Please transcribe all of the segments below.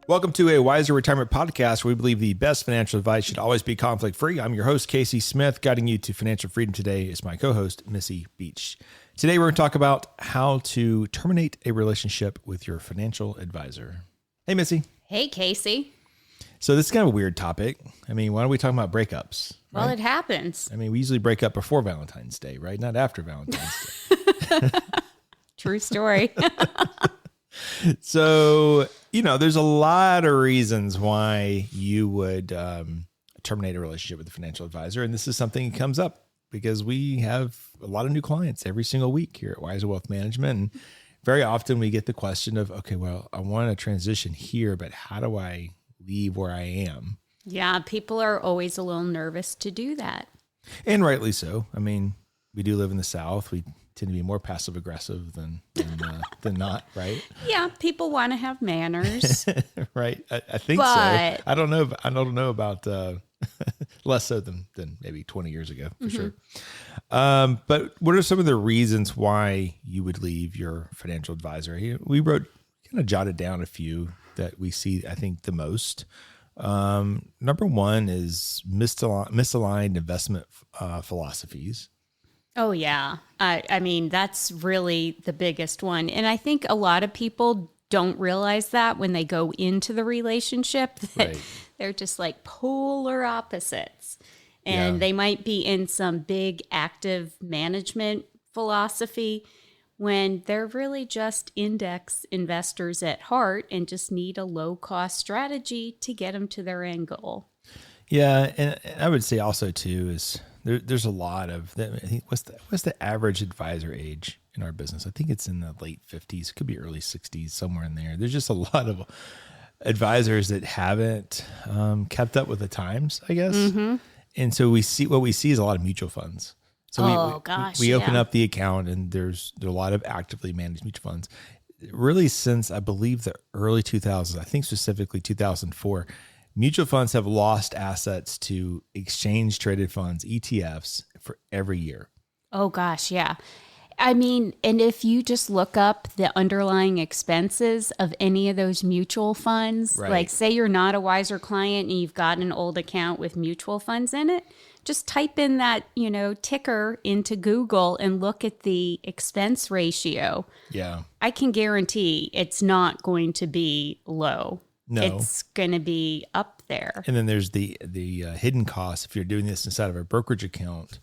Welcome to a Wiser Retirement Podcast, where we believe the best financial advice should always be conflict-free. I'm your host, Casey Smith. Guiding you to financial freedom today is my co-host, Missie Beach. Today, we're going to talk about how to terminate a relationship with your financial advisor. Hey, Missy. Hey, Casey. So this is kind of a weird topic. I mean, why are we talking about breakups? Right? Well, it happens. I mean, we usually break up before Valentine's Day, right? Not after Valentine's Day. True story. So, there's a lot of reasons why you would terminate a relationship with a financial advisor. And this is something that comes up because we have a lot of new clients every single week here at Wiser Wealth Management. And very often we get the question of, okay, well, I want to transition here, but how do I leave where I am? Yeah, people are always a little nervous to do that. And rightly so. I mean, we do live in the South. We tend to be more passive aggressive than not, right? Yeah, people want to have manners, right? I think so. I don't know about less so than maybe 20 years ago for sure. But what are some of the reasons why you would leave your financial advisor? We kind of jotted down a few that we see, I think, the most. Number one is misaligned investment philosophies. Oh, yeah. I mean, that's really the biggest one. And I think a lot of people don't realize that when they go into the relationship, that they're just like polar opposites. And they might be in some big active management philosophy when they're really just index investors at heart and just need a low-cost strategy to get them to their end goal. Yeah, and I would say also, too, is there's a lot of, I think, what's the average advisor age in our business? I think it's in the late 50s, it could be early 60s, somewhere in there. There's just a lot of advisors that haven't kept up with the times, I guess. Mm-hmm. And so what we see is a lot of mutual funds. So we open up the account and there's a lot of actively managed mutual funds. Really, since I believe the early 2000s, I think specifically 2004, mutual funds have lost assets to exchange traded funds, ETFs, for every year. Oh, gosh, yeah. I mean, and if you just look up the underlying expenses of any of those mutual funds, like say you're not a Wiser client and you've got an old account with mutual funds in it, just type in that, ticker into Google and look at the expense ratio. Yeah. I can guarantee it's not going to be low. No. It's going to be up there. And then there's the hidden costs. If you're doing this inside of a brokerage account,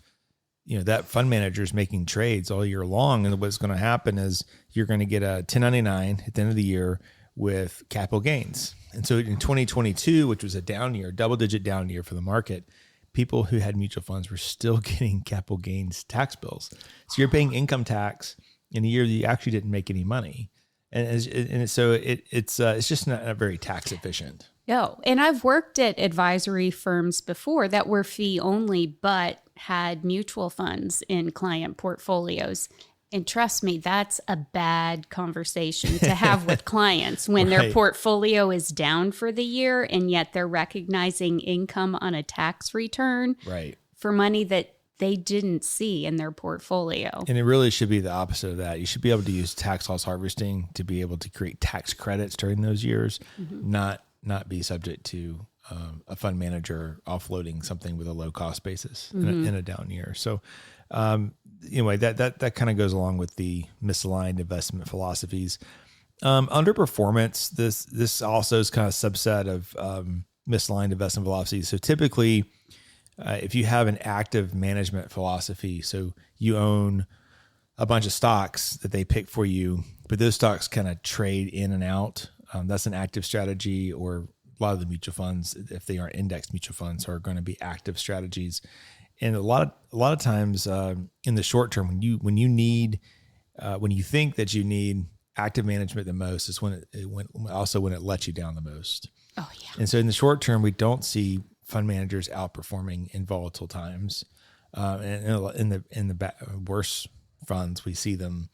that fund manager is making trades all year long. And what's going to happen is you're going to get a 1099 at the end of the year with capital gains. And so in 2022, which was a down year, double-digit down year for the market, people who had mutual funds were still getting capital gains tax bills. So you're paying income tax in a year that you actually didn't make any money. And so it's just not very tax efficient. No. And I've worked at advisory firms before that were fee only, but had mutual funds in client portfolios. And trust me, that's a bad conversation to have with clients when their portfolio is down for the year and yet they're recognizing income on a tax return for money that they didn't see in their portfolio. And it really should be the opposite of that. You should be able to use tax loss harvesting to be able to create tax credits during those years, not be subject to a fund manager offloading something with a low cost basis in a down year. So anyway, that kind of goes along with the misaligned investment philosophies. Underperformance, this also is kind of a subset of misaligned investment philosophies. So typically, if you have an active management philosophy, so you own a bunch of stocks that they pick for you, but those stocks kind of trade in and out. That's an active strategy, or a lot of the mutual funds, if they aren't indexed mutual funds, are going to be active strategies. And a lot of times in the short term, when you think that you need active management the most, is when it lets you down the most. Oh yeah. And so in the short term, we don't see fund managers outperforming in volatile times. And in the worse funds, we see them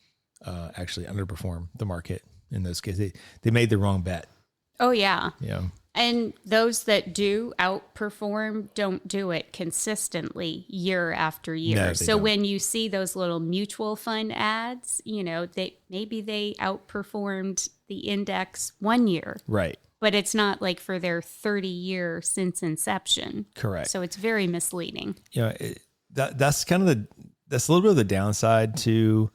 actually underperform the market. In those cases, they made the wrong bet. Oh yeah. Yeah. And those that do outperform don't do it consistently year after year. No, so don't. When you see those little mutual fund ads, they outperformed the index one year. Right. but it's not like for their 30-year since inception. Correct. So it's very misleading. That's kind of that's a little bit of the downside to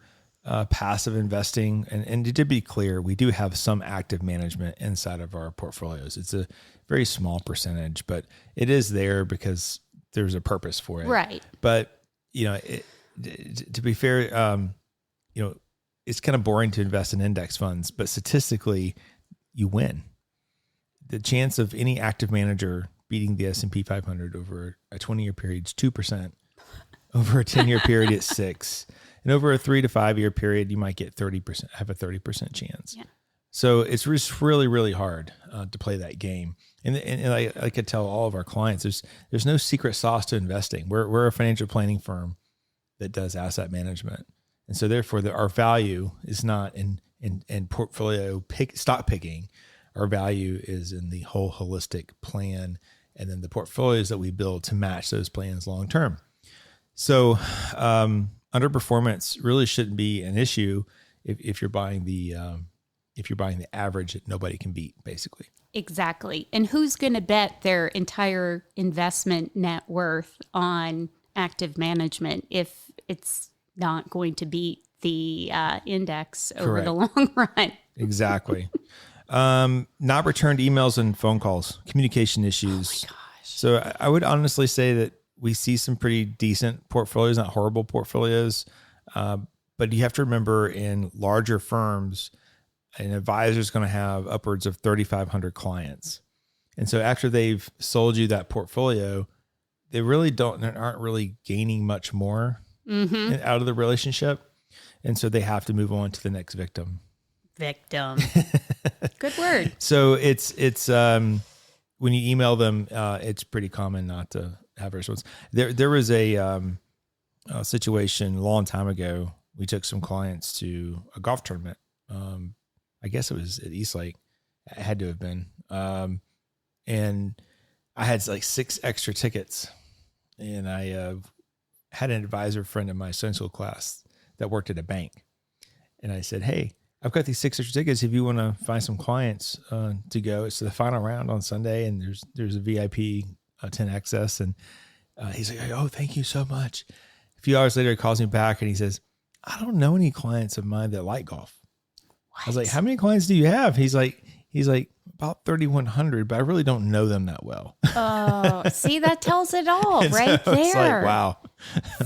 passive investing. And to be clear, we do have some active management inside of our portfolios. It's a very small percentage, but it is there because there's a purpose for it. Right. But, to be fair, it's kind of boring to invest in index funds, but statistically you win. The chance of any active manager beating the S&P 500 over a 20-year period is 2%. Over a 10-year period, it's 6%. And over a 3 to 5 year period, you might get 30%, have a 30% chance. Yeah. So it's just really, really hard to play that game. And I could tell all of our clients, there's no secret sauce to investing. We're a financial planning firm that does asset management. And so therefore our value is not in portfolio stock picking. Our value is in the whole holistic plan and then the portfolios that we build to match those plans long term. So underperformance really shouldn't be an issue if you're buying the average that nobody can beat, basically. Exactly. And who's going to bet their entire investment net worth on active management if it's not going to beat the index over the long run? Exactly. Not returned emails and phone calls, communication issues. Oh my gosh. So I would honestly say that we see some pretty decent portfolios, not horrible portfolios. But you have to remember in larger firms, an advisor is going to have upwards of 3,500 clients. And so after they've sold you that portfolio, they aren't really gaining much more out of the relationship. And so they have to move on to the next victim. Good word. So it's when you email them, it's pretty common not to have a response. There was a situation a long time ago. We took some clients to a golf tournament. I guess it was at Eastlake. It had to have been. And I had like 6 extra tickets, and I had an advisor friend in my Sunday school class that worked at a bank. And I said, "Hey, I've got these 6 extra tickets. If you want to find some clients to go, it's the final round on Sunday, and there's a VIP 10 access." And he's like, "Oh, thank you so much." A few hours later, he calls me back and he says, "I don't know any clients of mine that like golf." What? I was like, "How many clients do you have?" He's like, "About 3,100, but I really don't know them that well." Oh, see, that tells it all right there. It's like, wow.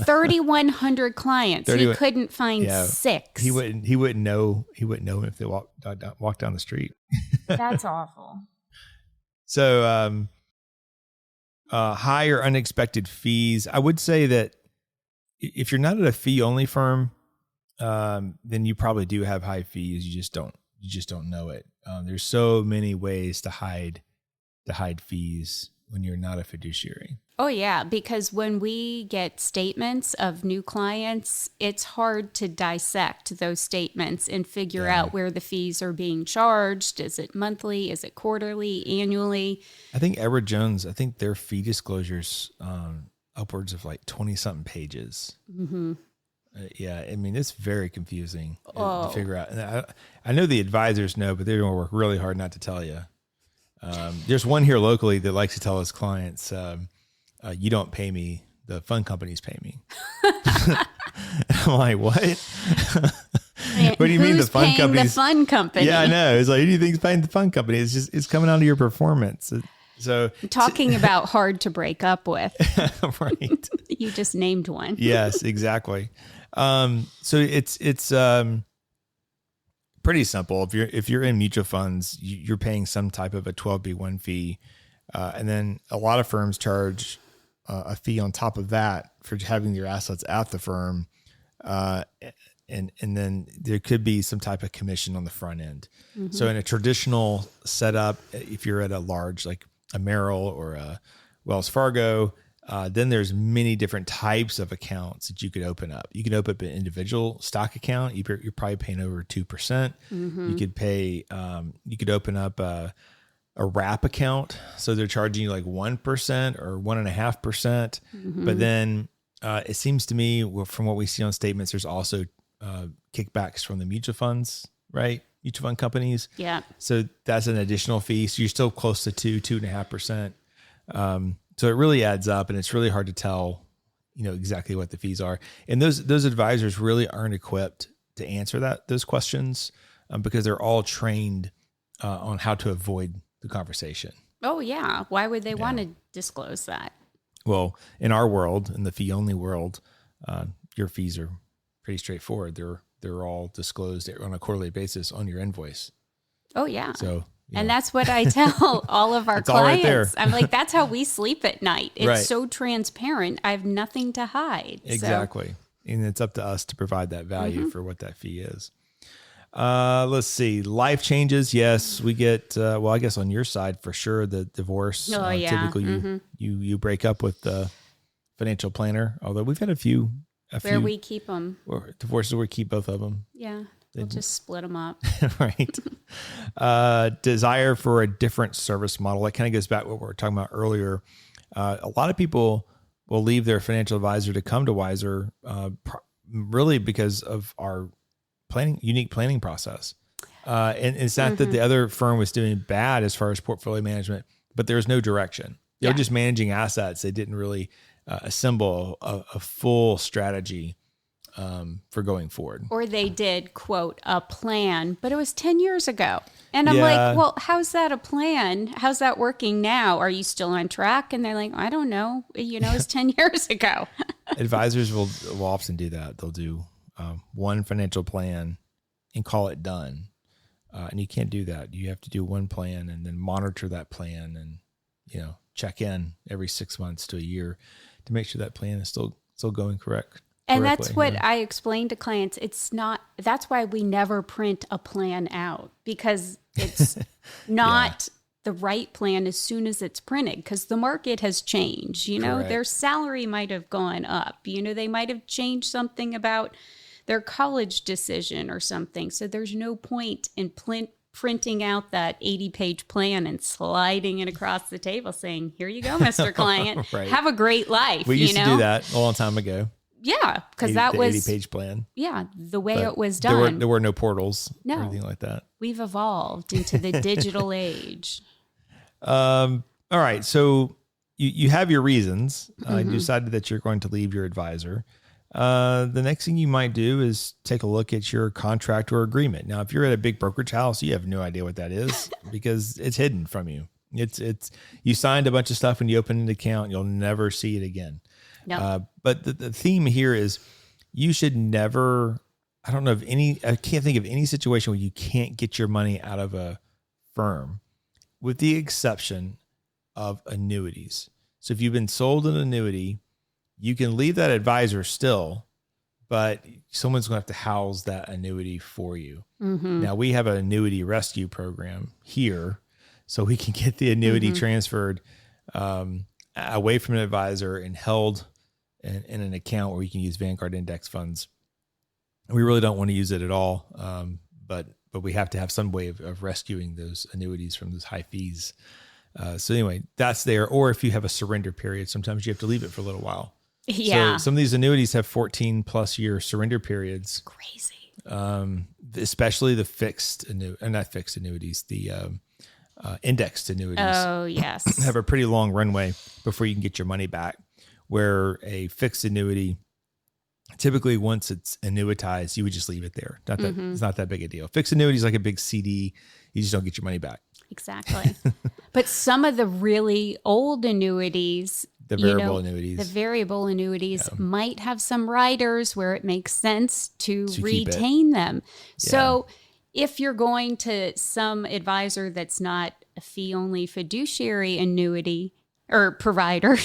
3,100 clients. He couldn't find 6. He wouldn't know if they walk down the street. That's awful. So, high or unexpected fees. I would say that if you're not at a fee only firm, then you probably do have high fees. You just don't know it. There's so many ways to hide fees when you're not a fiduciary. Oh yeah, because when we get statements of new clients, it's hard to dissect those statements and figure out where the fees are being charged. Is it monthly? Is it quarterly? Annually? I think Edward Jones, their fee disclosures upwards of like 20 something pages. Mm-hmm. It's very confusing to figure out. And I know the advisors know, but they're going to work really hard not to tell you. There's one here locally that likes to tell his clients, "You don't pay me, the fund companies pay me." I'm like, "What?" What do you mean the fund companies? The fund company. Yeah, I know. It's like, who do you think's paying the fund company? It's coming out of your performance. So talking about hard to break up with. Right. You just named one. Yes, exactly. So it's pretty simple. If you're in mutual funds, you're paying some type of a 12B1 fee, and then a lot of firms charge a fee on top of that for having your assets at the firm, and then there could be some type of commission on the front end. Mm-hmm. So in a traditional setup, if you're at a large like a Merrill or a Wells Fargo, then there's many different types of accounts that you could open up. You could open up an individual stock account. You're probably paying over 2%. Mm-hmm. You could open up a wrap account. So they're charging you like 1% or 1.5%. Mm-hmm. But then it seems to me, from what we see on statements, there's also kickbacks from the mutual funds, right? mutual fund companies. Yeah. So that's an additional fee. So you're still close to 2.5%. So it really adds up, and it's really hard to tell, exactly what the fees are. And those advisors really aren't equipped to answer those questions because they're all trained on how to avoid the conversation. Oh yeah. Why would they want to disclose that? Well, in our world, in the fee only world, your fees are pretty straightforward. They're all disclosed on a quarterly basis on your invoice. Oh yeah. So, and that's what I tell all of our clients. All right there. I'm like, that's how we sleep at night. It's Right. so transparent. I have nothing to hide. Exactly. So. And it's up to us to provide that value for what that fee is. Let's see. Life changes. Yes, we get, I guess on your side for sure, the divorce. Oh, yeah. Typically you break up with the financial planner, although we've had a few we keep them. Divorces where we keep both of them. Yeah. We'll just split them up. Right. Desire for a different service model. That kind of goes back to what we were talking about earlier. A lot of people will leave their financial advisor to come to Wiser, really because of our unique planning process. And it's not that the other firm was doing bad as far as portfolio management, but there's no direction. They were just managing assets. They didn't really assemble a full strategy for going forward. Or they did, quote, a plan, but it was 10 years ago. And I'm like, well, how's that a plan? How's that working now? Are you still on track? And they're like, I don't know. It's 10 years ago. Advisors will often do that. They'll do one financial plan and call it done. And you can't do that. You have to do one plan and then monitor that plan and, check in every 6 months to a year to make sure that plan is still going correct. And that's what I explain to clients. That's why we never print a plan out, because it's not the right plan as soon as it's printed, because the market has changed. Their salary might have gone up. They might have changed something about their college decision or something. So there's no point in printing out that 80-page plan and sliding it across the table saying, here you go, Mr. Client. Have a great life. We used to do that a long time ago. Yeah, because that was 80-page plan. Yeah, the way it was done. There were no portals or anything like that. We've evolved into the digital age. All right, so you have your reasons. You decided that you're going to leave your advisor. The next thing you might do is take a look at your contract or agreement. Now, if you're at a big brokerage house, you have no idea what that is because it's hidden from you. It's you signed a bunch of stuff when you open an account, you'll never see it again. No. But the theme here is you should never, I can't think of any situation where you can't get your money out of a firm, with the exception of annuities. So if you've been sold an annuity, you can leave that advisor still, but someone's going to have to house that annuity for you. Now, we have an annuity rescue program here, so we can get the annuity transferred away from an advisor and held in an account where we can use Vanguard index funds. We really don't want to use it at all, but we have to have some way of rescuing those annuities from those high fees. So anyway, that's there. Or if you have a surrender period, sometimes you have to leave it for a little while. Yeah. So some of these annuities have 14 plus year surrender periods. Crazy. Especially the not fixed annuities, the indexed annuities. Oh, yes. Have a pretty long runway before you can get your money back, where a fixed annuity, typically once it's annuitized, you would just leave it there. It's not that big a deal. Fixed annuity is like a big CD. You just don't get your money back. Exactly. But some of the really old annuities, the variable annuities might have some riders where it makes sense to retain them. So if you're going to some advisor that's not a fee-only fiduciary annuity or provider,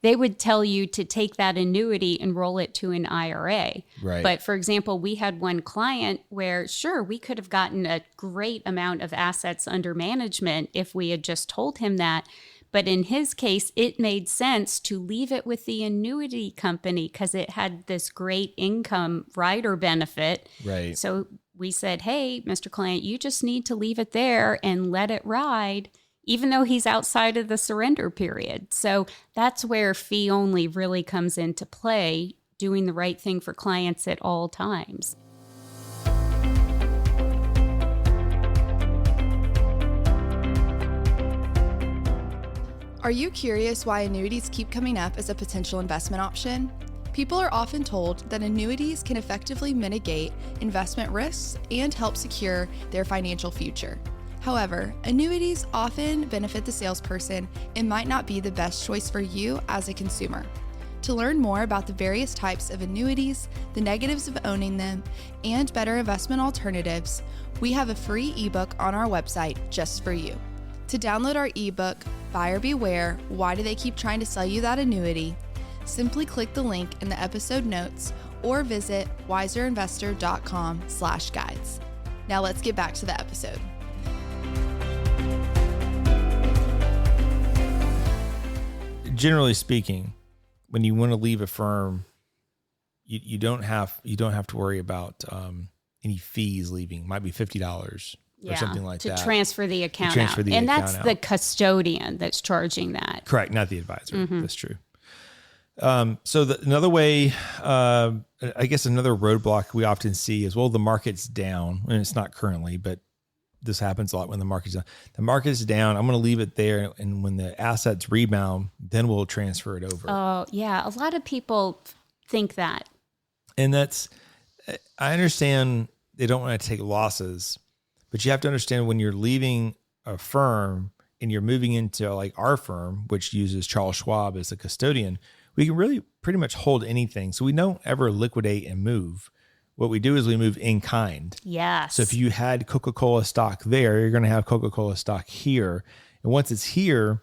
they would tell you to take that annuity and roll it to an IRA. Right. But for example, we had one client where, sure, we could have gotten a great amount of assets under management if we had just told him that. But in his case, it made sense to leave it with the annuity company because it had this great income rider benefit. Right. So we said, hey, Mr. Client, you just need to leave it there and let it ride, even though he's outside of the surrender period. So that's where fee only really comes into play, doing the right thing for clients at all times. Are you curious why annuities keep coming up as a potential investment option? People are often told that annuities can effectively mitigate investment risks and help secure their financial future. However, annuities often benefit the salesperson and might not be the best choice for you as a consumer. To learn more about the various types of annuities, the negatives of owning them, and better investment alternatives, we have a free ebook on our website just for you. To download our ebook, Buyer Beware, Why Do They Keep Trying to Sell You That Annuity? Simply click the link in the episode notes or visit wiserinvestor.com/guides. Now let's get back to the episode. Generally speaking, when you want to leave a firm, you don't have to worry about any fees leaving. It might be $50 or something like that to transfer the account out. And that's the custodian that's charging that. Correct, not the advisor. That's true. So another way, I guess another roadblock we often see is, well, the market's down, and it's not currently, but this happens a lot when the market's down. The market's down. I'm going to leave it there, and when the assets rebound, then we'll transfer it over. Oh, yeah. A lot of people think that. And I understand they don't want to take losses, but you have to understand when you're leaving a firm and you're moving into like our firm, which uses Charles Schwab as a custodian, we can really pretty much hold anything. So we don't ever liquidate and move. What we do is we move in kind. Yes. So if you had Coca-Cola stock there, you're going to have Coca-Cola stock here. And once it's here,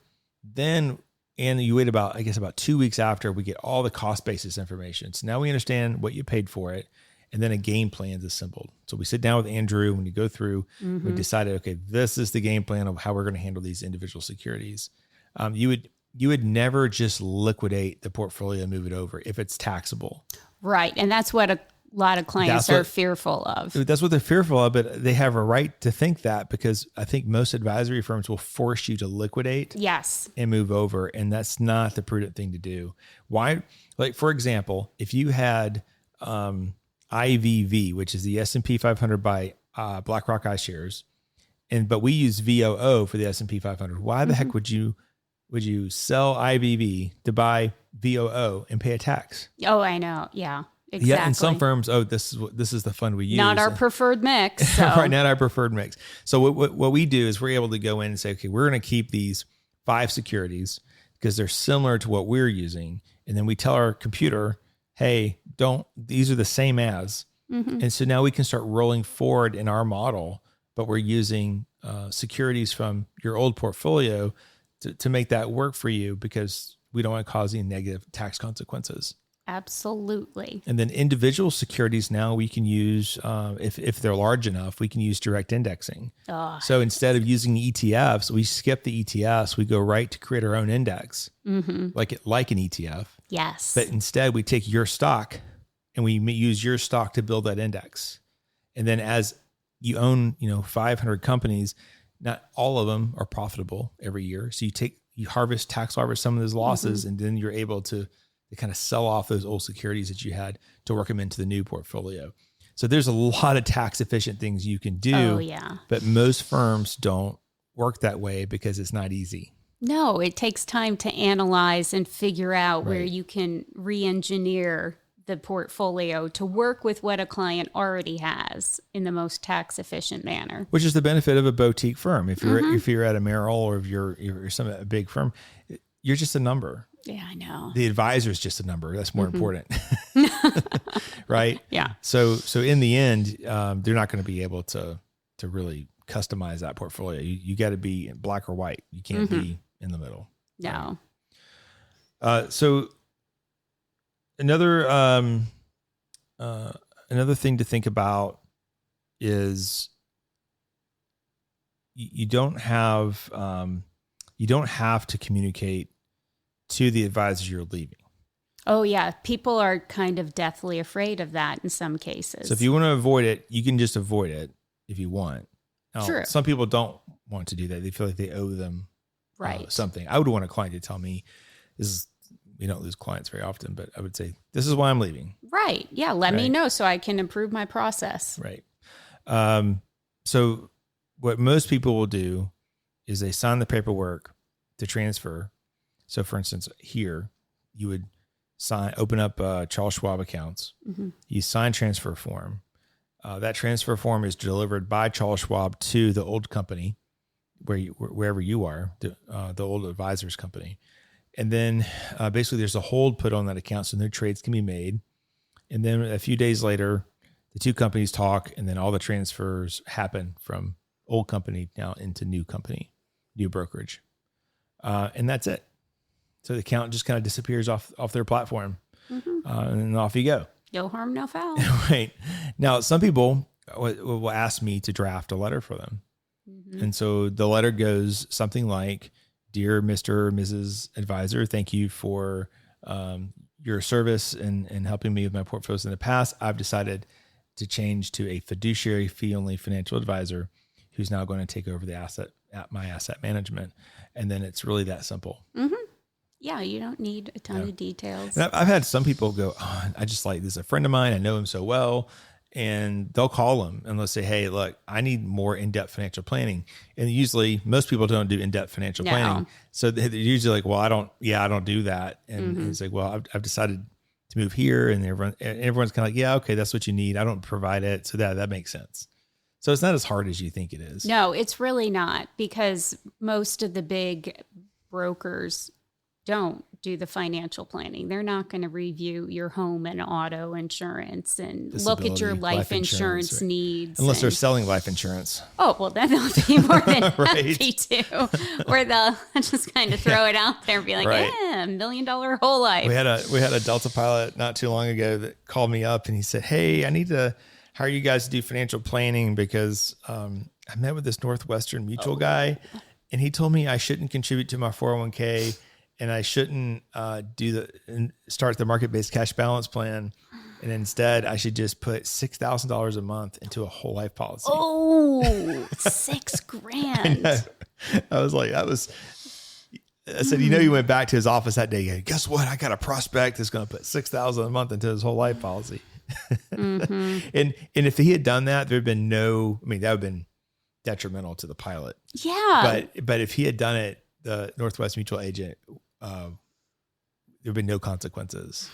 and you wait about 2 weeks after, we get all the cost basis information. So now we understand what you paid for it. And then a game plan is assembled. So we sit down with Andrew, when you go through, we decided, okay, this is the game plan of how we're going to handle these individual securities. You would never just liquidate the portfolio and move it over if it's taxable. Right. And that's what a lot of clients are fearful of. That's what they're fearful of, but they have a right to think that, because I think most advisory firms will force you to liquidate and move over. And that's not the prudent thing to do. Why? Like, for example, if you had IVV, which is the S&P 500 by BlackRock iShares, but we use VOO for the S&P 500. Why the heck would you sell IVV to buy VOO and pay a tax? Oh, I know. Yeah. Exactly. Yeah, in some firms, this is the fund we use. Not our preferred mix. So. Right, not our preferred mix. So what we do is we're able to go in and say, okay, we're going to keep these 5 securities because they're similar to what we're using, and then we tell our computer, hey, these are the same as, and so now we can start rolling forward in our model, but we're using securities from your old portfolio to make that work for you, because we don't want to cause any negative tax consequences. Absolutely. And then individual securities now we can use, if they're large enough, we can use direct indexing. Oh. So instead of using the ETFs, we skip the ETFs. We go right to create our own index, like an ETF. Yes. But instead we take your stock and we use your stock to build that index. And then as you own, 500 companies, not all of them are profitable every year. So you tax harvest some of those losses, and then you're able to kind of sell off those old securities that you had to work them into the new portfolio. So there's a lot of tax efficient things you can do. Oh, yeah. But most firms don't work that way because it's not easy. No, it takes time to analyze and figure out where you can re-engineer the portfolio to work with what a client already has in the most tax efficient manner. Which is the benefit of a boutique firm. If you're at a Merrill, or if you're a big firm, you're just a number. Yeah, I know. The advisor is just a number. That's more important. Right? Yeah. So in the end, they're not going to be able to really customize that portfolio. You got to be black or white. You can't be in the middle. No. Right? So another thing to think about is you don't have to communicate to the advisor you're leaving. Oh yeah. People are kind of deathly afraid of that in some cases. So if you want to avoid it, you can just avoid it if you want. Now, True. Some people don't want to do that. They feel like they owe them something. I would want a client to tell me, we don't lose clients very often, but I would say, this is why I'm leaving. Right. Yeah. Let me know so I can improve my process. Right. So what most people will do is they sign the paperwork to transfer, So for instance, here you would open up Charles Schwab accounts. You sign transfer form. That transfer form is delivered by Charles Schwab to the old company, wherever you are, the old advisor's company. And then basically there's a hold put on that account so no trades can be made. And then a few days later, the two companies talk, and then all the transfers happen from old company now into new company, new brokerage. And that's it. So the account just kind of disappears off their platform, and then off you go. No harm, no foul. Right. Now, some people will ask me to draft a letter for them. And so the letter goes something like, "Dear Mr. or Mrs. Advisor, thank you for your service and helping me with my portfolios in the past. I've decided to change to a fiduciary fee-only financial advisor who's now going to take over my asset management." And then it's really that simple. Yeah, you don't need a ton of details. And I've had some people go, "Oh, I just like this. A friend of mine, I know him so well." And they'll call them and they'll say, "Hey, look, I need more in-depth financial planning." And usually most people don't do in-depth financial planning. So they're usually like, "Well, I don't do that." And it's like, "Well, I've decided to move here." And everyone's kind of like, "Yeah, okay, that's what you need. I don't provide it." So that makes sense. So it's not as hard as you think it is. No, it's really not, because most of the big brokers don't do the financial planning. They're not going to review your home and auto insurance and look at your life insurance needs. Unless they're selling life insurance. Oh, well, then they'll be more than happy to. Or they'll just kind of throw it out there and be like, $1 million whole life. We had a Delta pilot not too long ago that called me up and he said, "Hey, I need to hire you guys to do financial planning because I met with this Northwestern Mutual guy and he told me I shouldn't contribute to my 401k. And I shouldn't start the market-based cash balance plan. And instead, I should just put $6,000 a month into a whole life policy." Oh, $6,000. I was like, I said, he went back to his office that day. And, "Guess what? I got a prospect that's going to put $6,000 a month into his whole life policy." And if he had done that, there'd been that would have been detrimental to the pilot. Yeah. But if he had done it, the Northwest Mutual agent, there'd been no consequences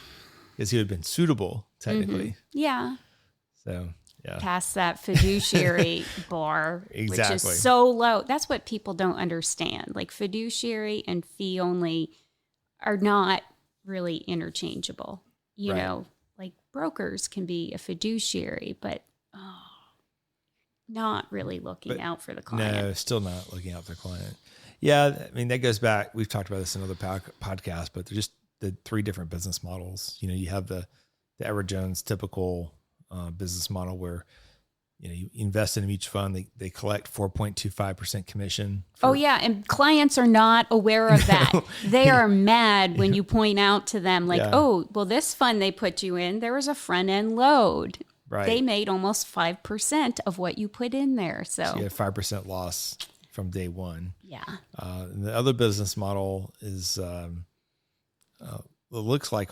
because he would have been suitable technically. Yeah. So yeah. Past that fiduciary bar, Exactly. Which is so low. That's what people don't understand. Like fiduciary and fee only are not really interchangeable. You know, like brokers can be a fiduciary, but not really looking out for the client. No, still not looking out for the client. Yeah, I mean, that goes back. We've talked about this in other podcasts, but they're just the three different business models. You have the Edward Jones typical business model where, you invest in a mutual fund, they collect 4.25% commission. And clients are not aware of that. They are mad when you point out to them like, "Oh, well, this fund they put you in, there was a front end load. Right. They made almost 5% of what you put in there." So you have 5% loss from day one. Yeah. The other business model is it looks like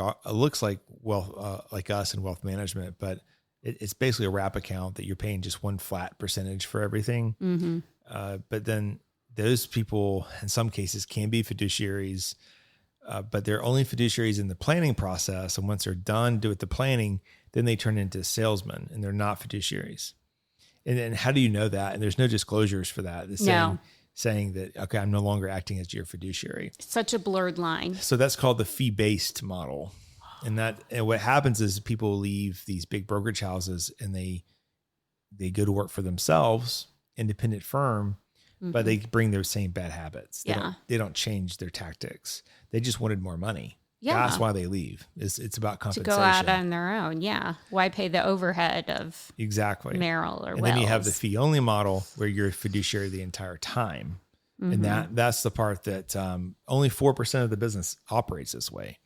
wealth, like us in wealth management, but it's basically a wrap account that you're paying just one flat percentage for everything. But then those people, in some cases, can be fiduciaries, but they're only fiduciaries in the planning process. And once they're done with the planning, then they turn into salesmen, and they're not fiduciaries. And then how do you know that? And there's no disclosures for that. It's saying that, okay, I'm no longer acting as your fiduciary. Such a blurred line. So that's called the fee-based model. And what happens is people leave these big brokerage houses and they go to work for themselves, independent firm, but they bring their same bad habits. They don't change their tactics. They just wanted more money. Yeah. That's why they leave. It's about compensation. To go out on their own. Yeah. Why pay the overhead of Merrill or And Wells? then you have the fee only model where you're a fiduciary the entire time. And that's the part that only 4% of the business operates this way,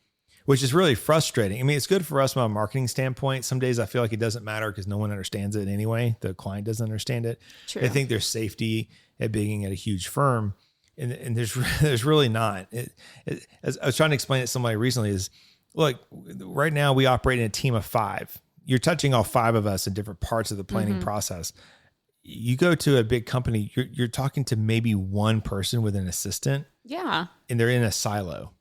which is really frustrating. I mean, it's good for us from a marketing standpoint. Some days I feel like it doesn't matter because no one understands it anyway. The client doesn't understand it. True. I think there's safety at being at a huge firm. And there's really not. As I was trying to explain it to somebody recently is, look, right now we operate in a team of 5. You're touching all 5 of us in different parts of the planning process. You go to a big company, you're talking to maybe one person with an assistant. Yeah. And they're in a silo.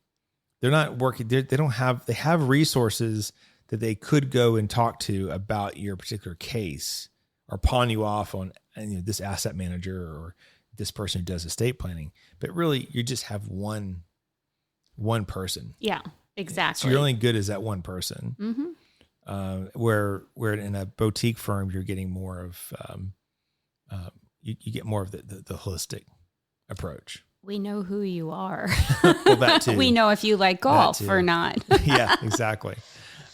They're not working. They have resources that they could go and talk to about your particular case or pawn you off on this asset manager or this person who does estate planning. But really, you just have one person. Yeah, exactly. So you're only good as that one person. Mm-hmm. Where in a boutique firm, you're getting more of you get more of the holistic approach. We know who you are. Well, that too. We know if you like golf or not. Yeah, exactly.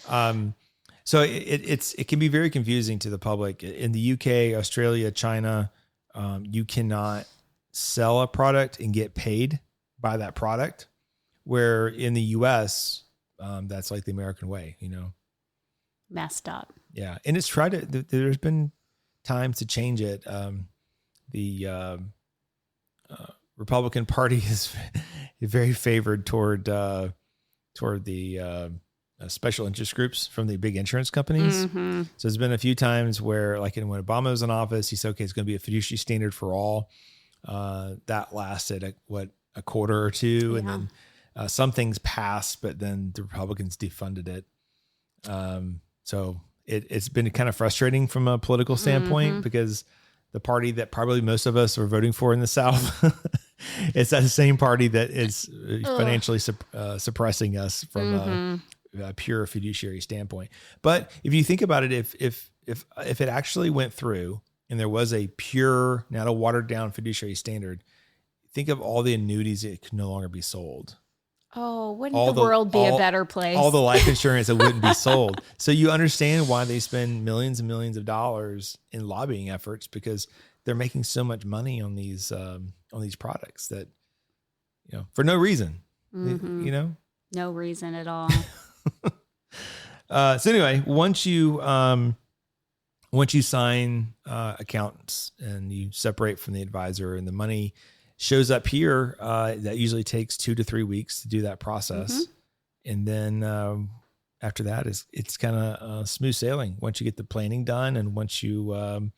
So it can be very confusing to the public. In the UK, Australia, China, you cannot sell a product and get paid by that product. Where in the US, that's like the American way, Messed up. Yeah, and it's tried to. There's been times to change it. The Republican Party is very favored toward the special interest groups from the big insurance companies. Mm-hmm. So there's been a few times where, like when Obama was in office, he said, okay, it's going to be a fiduciary standard for all. That lasted a quarter or two. Yeah. And then some things passed, but then the Republicans defunded it. So it's been kind of frustrating from a political standpoint because the party that probably most of us are voting for in the South, it's that same party that is financially suppressing us from a pure fiduciary standpoint. But if you think about it, if it actually went through and there was a pure, not a watered down fiduciary standard, think of all the annuities that could no longer be sold. Oh, wouldn't the world be a better place? All the life insurance that wouldn't be sold. So you understand why they spend millions and millions of dollars in lobbying efforts, because they're making so much money on these products that, for no reason, No reason at all. So anyway, once you sign accounts and you separate from the advisor and the money shows up here, that usually takes 2 to 3 weeks to do that process. And then after that, it's kind of smooth sailing. Once you get the planning done and once you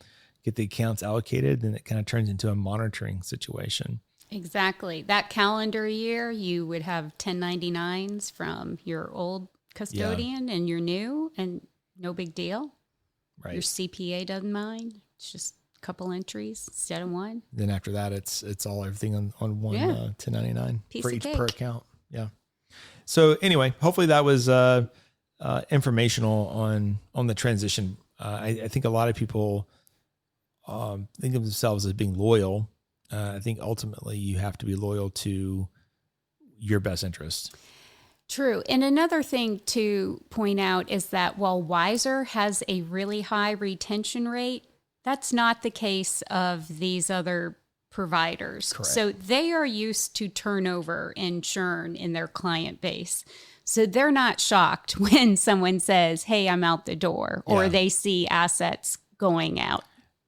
get the accounts allocated, then it kind of turns into a monitoring situation. Exactly. That calendar year, you would have 1099s from your old custodian and your new, and no big deal. Right. Your CPA doesn't mind. It's just couple entries instead of one. Then after that, it's all everything on one 1099 Piece for of each cake. per account. Yeah. So anyway, hopefully that was informational on the transition. I think a lot of people think of themselves as being loyal. I think ultimately you have to be loyal to your best interest. True. And another thing to point out is that while Wiser has a really high retention rate, that's not the case of these other providers. Correct. So they are used to turnover and churn in their client base. So they're not shocked when someone says, hey, I'm out the door, or they see assets going out.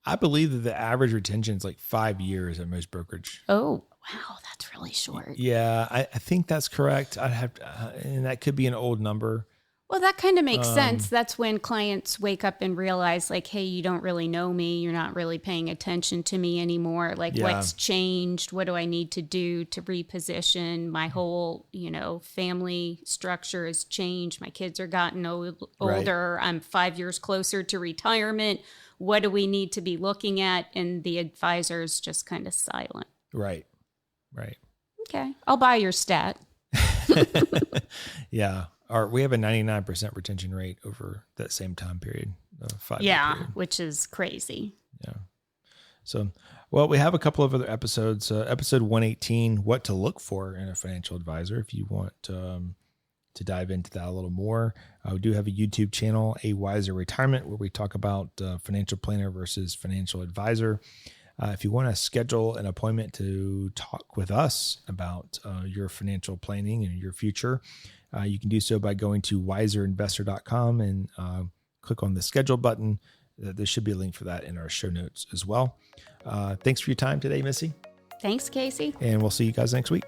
I believe that the average retention is like 5 years at most brokerage. Oh, wow. That's really short. Yeah, I think that's correct. I'd have to, and that could be an old number. Well, that kind of makes sense. That's when clients wake up and realize, like, hey, you don't really know me. You're not really paying attention to me anymore. Like, what's changed? What do I need to do to reposition? My whole, family structure has changed. My kids are gotten older. Right. I'm 5 years closer to retirement. What do we need to be looking at? And the advisor's just kind of silent. Right. Okay. I'll buy your stat. Yeah. We have a 99% retention rate over that same time period. 5 year period. Which is crazy. Yeah. So, well, we have a couple of other episodes. Episode 118, what to look for in a financial advisor. If you want to dive into that a little more, we do have a YouTube channel, A Wiser Retirement, where we talk about financial planner versus financial advisor. If you want to schedule an appointment to talk with us about your financial planning and your future, you can do so by going to wiserinvestor.com and click on the schedule button. There should be a link for that in our show notes as well. Thanks for your time today, Missy. Thanks, Casey. And we'll see you guys next week.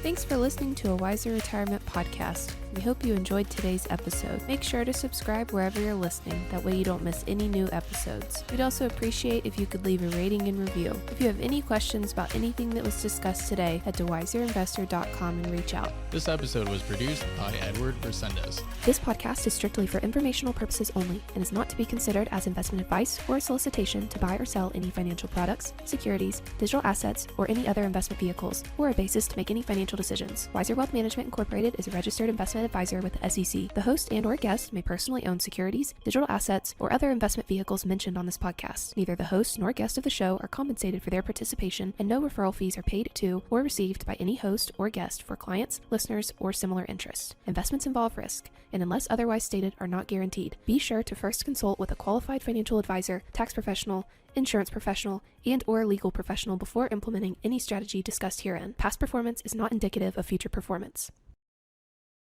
Thanks for listening to a Wiser Retirement podcast. We hope you enjoyed today's episode. Make sure to subscribe wherever you're listening, that way you don't miss any new episodes. We'd also appreciate if you could leave a rating and review. If you have any questions about anything that was discussed today, head to wiserinvestor.com and reach out. This episode was produced by Edward Resendez. This podcast is strictly for informational purposes only and is not to be considered as investment advice or a solicitation to buy or sell any financial products, securities, digital assets, or any other investment vehicles, or a basis to make any financial decisions. Wiser Wealth Management Incorporated is a registered investment advisor with the SEC. The host and/or guest may personally own securities, digital assets, or other investment vehicles mentioned on this podcast. Neither the host nor guest of the show are compensated for their participation, and no referral fees are paid to or received by any host or guest for clients, listeners, or similar interests. Investments involve risk, and unless otherwise stated, are not guaranteed. Be sure to first consult with a qualified financial advisor, tax professional, insurance professional, and/or legal professional before implementing any strategy discussed herein. Past performance is not indicative of future performance.